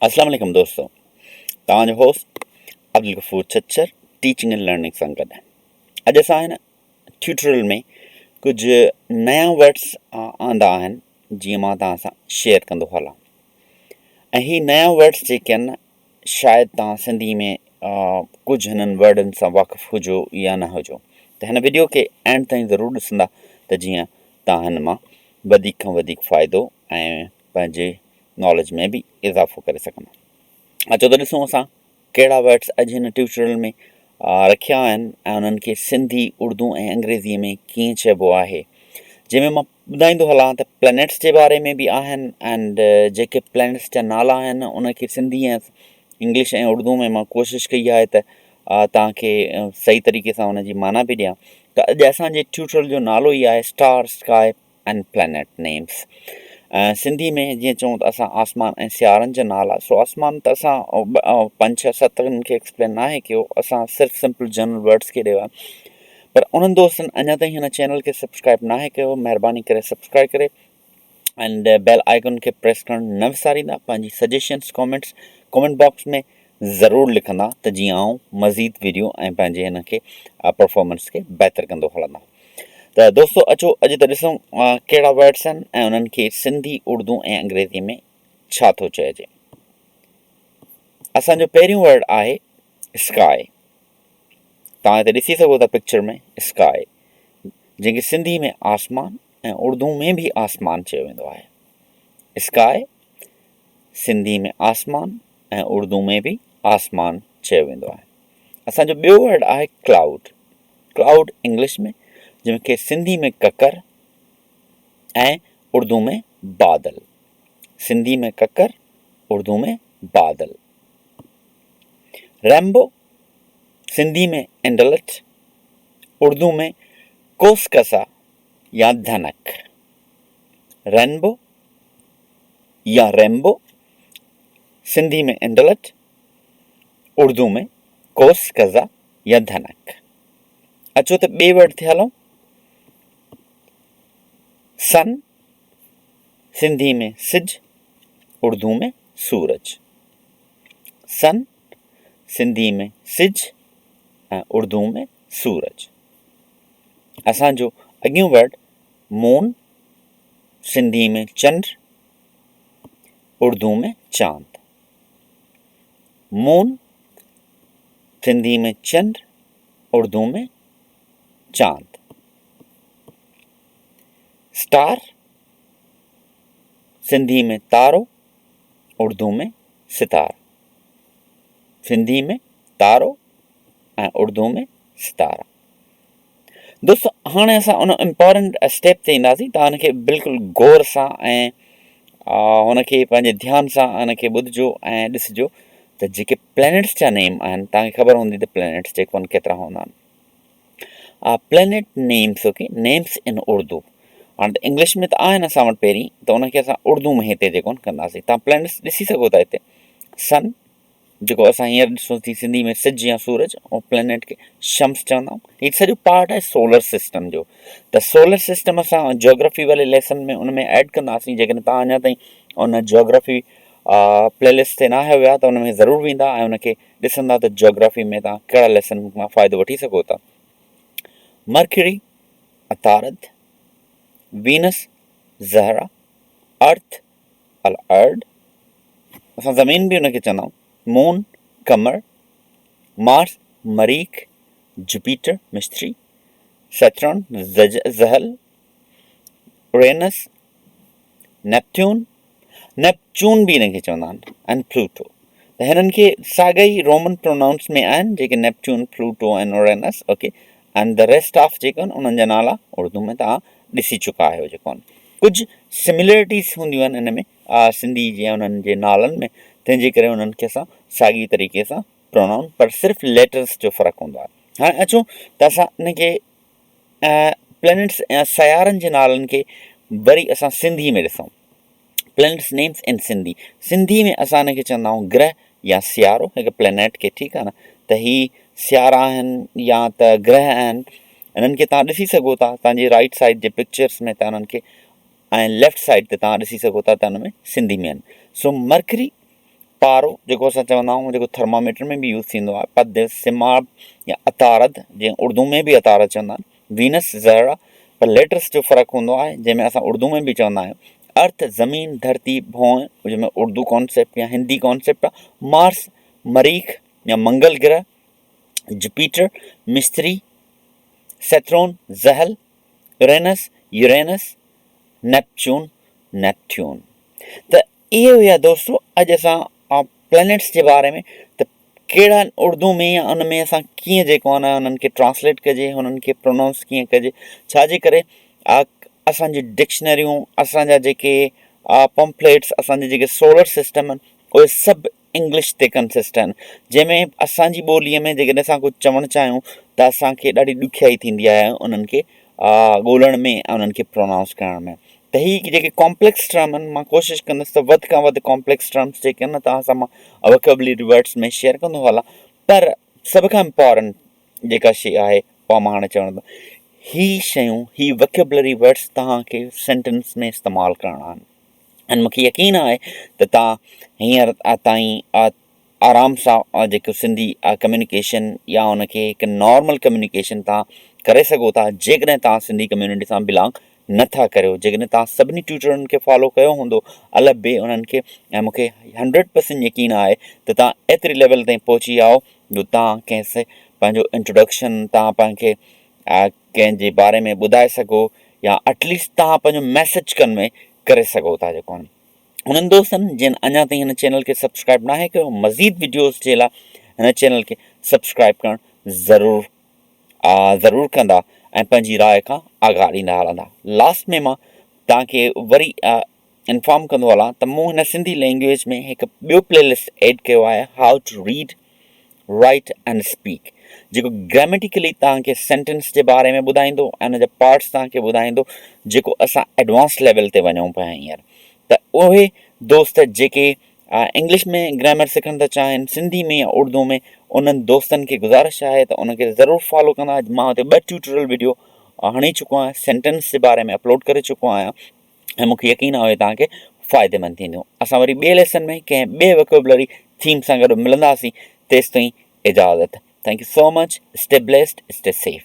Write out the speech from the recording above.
अस्सलाम वालेकुम दोस्तों, तव्हांजो host Abdul Ghafoor Chhachhar teaching and learning सां गॾु। अॼु असां हिन ट्यूटोरियल में कुझु नया वर्ड्स आंदा आहिनि जीअं मां तव्हां सां शेयर कंदो हलां। ऐं ही नया वर्ड्स जेके आहिनि शायदि तव्हां सिंधी में कुझु हिननि वर्डनि सां वाक़ुफ़ु हुजो या न हुजो, त हिन वीडियो खे एंड ताईं ज़रूरु ॾिसंदा त जीअं तव्हां हिन मां वधीक खां वधीक फ़ाइदो ऐं पंहिंजे नॉलेज में भी इज़ाफ़ो करे सघंदा। अचो त ॾिसूं असां कहिड़ा वर्ड्स अॼु हिन ट्यूटोरियल में रखिया आहिनि ऐं उन्हनि खे सिंधी, उर्दू ऐं अंग्रेज़ीअ में कीअं चइबो आहे, जंहिंमें मां ॿुधाईंदो हलां त प्लैनेट्स जे बारे में बि आहिनि एंड जेके प्लैनेट्स जा नाला आहिनि उनखे सिंधी ऐं इंग्लिश ऐं उर्दू में मां कोशिशि कई आहे त तव्हांखे सही तरीक़े सां उनजी माना बि ॾियां। त अॼु असांजे ट्यूटोरियल जो नालो ई आहे star, sky and planet names. Sindhi में जीअं चऊं त असां आसमान ऐं सियारनि जा नाला, सो आसमान त असां 5-6-7 खे एक्सप्लेन न आहे कयो, असां सिर्फ़ु सिंपल जनरल वर्ड्स खे ॾियो आहे। पर उन्हनि दोस्तनि अञा ताईं हिन चैनल खे सब्सक्राइब न आहे कयो, महिरबानी करे सब्सक्राइब करे एंड बेल आइकन खे प्रेस करणु न विसारींदा। पंहिंजी सजेशन्स कमेंट बॉक्स में ज़रूरु लिखंदा त जीअं आउं मज़ीद वीडियो ऐं पंहिंजे हिन खे परफॉर्मेंस खे बहितर कंदो हलंदा। त दोस्तों अचो अॼु त ॾिसूं कहिड़ा वर्ड्स आहिनि ऐं उन्हनि खे सिंधी, उर्दू ऐं अंग्रेज़ी में छा थो चइजे। असांजो पहिरियों वर्ड आहे स्काई। तव्हां हिते ॾिसी सघो था पिक्चर में स्काई, जंहिंखे सिंधी में आसमान ऐं उर्दू में भी आसमान चयो वेंदो आहे। स्काई सिंधी में आसमान ऐं उर्दू में भी आसमान चयो वेंदो आहे। असांजो ॿियो वर्ड आहे क्लाउड। क्लाउड इंग्लिश में, जंहिंखे सिंधी में ककर ऐं उर्दू में बादल। सिंधी में ककर, उर्दू में बादल। रैम्बो सिंधी में इंडलट, उर्दू में कोसकसा या धनक। रैम्बो या रैम्बो सिंधी में इंडलट, उर्दू में कोसकसा या धनक। अचो त ॿिए वर्ड ते हलूं। सन सिंधी में सिज, उर्दू में सूरज। सन सिंधी में सिज ऐं उर्दू में सूरज। असांजो अॻियों वर्ड मून सिंधी में चंड, उर्दू में चांद। मून सिंधी में चंड, उर्दू में चांद। स्टार सिंधी में तारो, उर्दू में सितार। सिंधी में तारो ऐं उर्दू में सितारा। दोस्तों हाणे असां उन इम्पोर्टेंट स्टेप ते ईंदासीं, तव्हां हुनखे बिल्कुलु गौर सां ऐं हुनखे पंहिंजे ध्यान सां हुनखे ॿुधिजो ऐं ॾिसिजो त जेके प्लैनेट्स जा नेम आहिनि, तव्हांखे ख़बर हूंदी त प्लैनेट्स जेके आहिनि केतिरा हूंदा आहिनि। Planet names, okay, names in Urdu. हाणे त इंग्लिश में त आहिनि असां वटि पहिरीं, त उनखे असां उर्दू में हिते जेको कंदासीं। तव्हां प्लैनेट्स ॾिसी सघो था हिते। सन जेको असां हींअर ॾिसूं थी सिंधी में सिज या सूरज, ऐं प्लैनेट खे शम्स चवंदा आहियूं। हीउ सॼो पार्ट आहे सोलर सिस्टम जो। त सोलर सिस्टम असां जियोग्राफी वारे लेसन में उन में ऐड कंदासीं। जेकॾहिं तव्हां अञा ताईं उन जियोग्राफी प्लेलिस्ट ते न आया हुया त उन में ज़रूरु वेंदा ऐं उनखे ॾिसंदा त जियोग्राफी में तव्हां कहिड़ा लेसन मां फ़ाइदो वठी सघो था। मर्क्यूरी अतारद, वीनस ज़हरा, अर्थ अल अर्ड, असां ज़मीन बि उनखे चवंदा आहियूं। मून कमर, मार्स मरीख, जुपिटर मिस्त्री, सैटर्न ज़हल, उरेनस नेपच्यून, नेपच्यून बि हिनखे चवंदा आहिनि, ऐं प्लूटो। त हिननि खे साॻई रोमन प्रोनाउंस में आहिनि, जेके नेपच्यून, प्लूटो ऐं Uranus, okay. And the rest of जेके आहिनि उन्हनि जा नाला उर्दू में तव्हां ॾिसी चुका आहियो जेको आहिनि। कुझु सिमिलरिटीज़ हूंदियूं आहिनि हिन में सिंधी जीअं उन्हनि जे नालनि में, तंहिंजे करे उन्हनि खे असां साॻी तरीक़े सां प्रोनाउन, पर सिर्फ़ु लेटर्स जो फ़र्क़ु हूंदो आहे। हाणे अचूं त असां हिनखे प्लैनेट्स ऐं सयारनि जे नालनि खे वरी असां सिंधी में ॾिसूं। Planets names in Sindhi. Sindhi में असां हिनखे चवंदा आहियूं ग्रह या सियारो, हिकु प्लैनेट खे, ठीकु आहे न। त ही सियारा आहिनि या त ग्रह आहिनि। हिननि खे तव्हां ॾिसी सघो था तव्हांजी राइट साइड जे पिक्चर्स में, तव्हां हुननि खे ऐं लेफ्ट साइड ते तव्हां ॾिसी सघो था त हुन में सिंधी में आहिनि। सो मर्करी पारो जेको असां चवंदा आहियूं, जेको थर्मामीटर में बि यूज़ थींदो आहे, पद, सिमाब या अतारद, जंहिं उर्दू में बि अतारद चवंदा आहिनि, वीनस, ज़हरा, पर लेटर्स जो फ़र्क़ु हूंदो आहे, जंहिंमें असां उर्दू में बि चवंदा आहियूं अर्थ, ज़मीन, धरती, भौं, जंहिंमें उर्दू कॉन्सेप्ट या हिंदी कॉन्सेप्ट आहे, मार्स, मरीख या मंगल ग्रह, जुपिटर, मिस्त्री, सैटर्न, ज़हल, यूरेनस, यूरेनस, नेपच्यून। त इहे हुया दोस्तो अॼु असां प्लैनेट्स जे बारे में, त कहिड़ा उर्दू में या उन में असां कीअं जेको आहे न उन्हनि खे ट्रांसलेट कजे, हुननि खे प्रोनाउंस कीअं कजे, छाजे करे असांजी डिक्शनरियूं, असांजा जेके पम्पलेट्स, असांजे जेके सोलर सिस्टम आहिनि, उहे सभु इंग्लिश ते कंसिस्ट आहिनि, जंहिंमें असांजी ॿोलीअ में जेकॾहिं असां कुझु चवणु चाहियूं त असांखे ॾाढी ॾुखियाई थींदी आहे उन्हनि खे ॻोल्हण में ऐं उन्हनि खे प्रोनाउंस करण में। त हीअ जेके कॉम्प्लेक्स टर्म आहिनि, मां कोशिशि कंदुसि त वधि खां वधि कॉम्प्लेक्स टर्म्स जेके आहिनि न तव्हां सां मां वोकेबुलरी वर्ड्स में शेयर कंदो हलां, पर सभ खां इम्पॉर्टेंट जेका शइ आहे उहा मां हाणे चवंदुमि, ही शयूं, ही वोकेबुलरी वर्ड्स तव्हांखे सेंटेंस में इस्तेमालु करणा आहिनि। ऐं मूंखे यकीन आहे त तव्हां हींअर ताईं आराम सां जेको सिंधी कम्युनिकेशन या उनखे हिकु नॉर्मल कम्युनिकेशन तव्हां करे सघो था, जेकॾहिं तव्हां सिंधी कम्यूनिटी सां बिलोंग नथा करियो, जेकॾहिं तव्हां सभिनी ट्यूटरनि खे फॉलो कयो हूंदो अलॻि ॿिए उन्हनि खे, ऐं मूंखे 100% यकीन आहे त तव्हां एतिरी लेवल ताईं पहुची विया आहियो जो तव्हां कंहिंसे पंहिंजो इंट्रोडक्शन, तव्हां पंहिंखे कंहिंजे बारे में ॿुधाए सघो, या एटलीस्ट तव्हां पंहिंजो मैसेज कन्वे करे सघो था। जेको आहे उन्हनि दोस्तनि जिन अञा ताईं हिन चैनल खे सब्सक्राइब न आहे कयो, मज़ीद वीडियोज़ जे लाइ हिन चैनल खे सब्सक्राइब करणु ज़रूरु कंदा ऐं पंहिंजी राय खां आगाड़ींदा हलंदा। लास्ट में मां तव्हांखे वरी इंफॉर्म कंदो हलां त मूं हिन सिंधी लैंग्वेज में हिकु ॿियो प्लेलिस्ट एड कयो आहे, how to read, write and speak, जेको ग्रामेटिकली तव्हांखे सेंटेंस जे बारे में ॿुधाईंदो ऐं हुन जा पार्ट्स तव्हांखे ॿुधाईंदो, जेको असां एडवांस लेवल ते वञूं पिया हींअर। त उहे दोस्त जेके इंग्लिश में ग्रामर सिखणु था चाहिनि, सिंधी में या उर्दू में, उन्हनि दोस्तनि खे गुज़ारिश आहे त उनखे ज़रूरु फॉलो कंदा। मां हुते 2 ट्यूटोरियल वीडियो हणी चुको आहियां, सेंटेंस जे बारे में अपलोड करे चुको आहियां, ऐं मूंखे यकीन आहे तव्हांखे फ़ाइदेमंद थींदो। असां वरी ॿिए लेसन में कंहिं ॿिए वोकेबुलरी थीम सां गॾु मिलंदासीं। तेसिताईं इजाज़त। Thank you so much. Stay blessed, stay safe.